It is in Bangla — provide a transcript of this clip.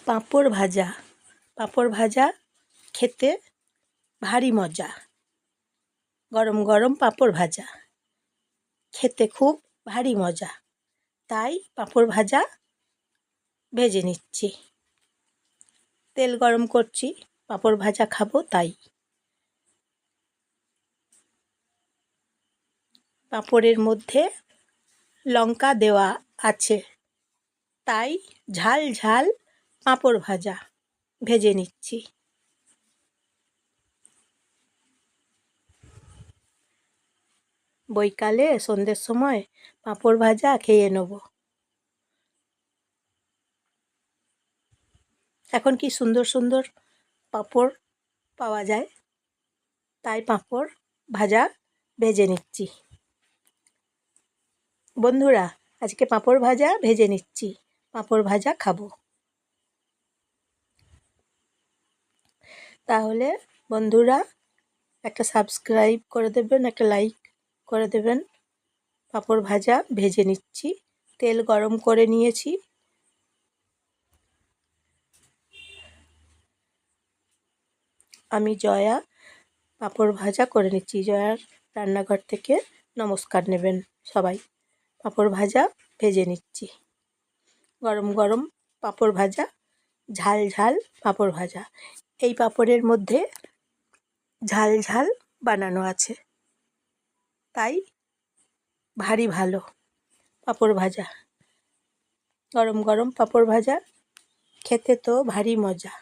পাঁপড় ভাজা। পাঁপড় ভাজা খেতে ভারী মজা। গরম গরম পাঁপড় ভাজা খেতে খুব ভারী মজা। তাই পাঁপড় ভাজা ভেজে নিচ্ছি। তেল গরম করছি, পাঁপড় ভাজা খাবো তাই। পাঁপড়ের মধ্যে লঙ্কা দেওয়া আছে, তাই ঝাল ঝাল পাঁপড় ভাজা ভেজে নিচ্ছি। বৈকালে সন্ধ্যের সময় পাঁপড় ভাজা খেয়ে নেব। এখন কি সুন্দর সুন্দর পাঁপড় পাওয়া যায়, তাই পাঁপড় ভাজা ভেজে নিচ্ছি। বন্ধুরা, আজকে পাঁপড় ভাজা ভেজে নিচ্ছি, পাঁপড় ভাজা খাবো। তাহলে বন্ধুরা একটা সাবস্ক্রাইব করে দেবেন, একটা লাইক করে দেবেন। পাঁপড় ভাজা ভেজে নিচ্ছি, তেল গরম করে নিয়েছি। আমি জয়া পাঁপড় ভাজা করে নিচ্ছি। জয়ার রান্নাঘর থেকে নমস্কার নেবেন সবাই। পাঁপড় ভাজা ভেজে নিচ্ছি। গরম গরম পাঁপড় ভাজা, ঝাল ঝাল পাঁপড় ভাজা। এই পাঁপড়ের মধ্যে ঝাল ঝাল বানানো আছে, তাই ভারী ভালো পাঁপড় ভাজা। গরম গরম পাঁপড় ভাজা খেতে তো ভারী মজা।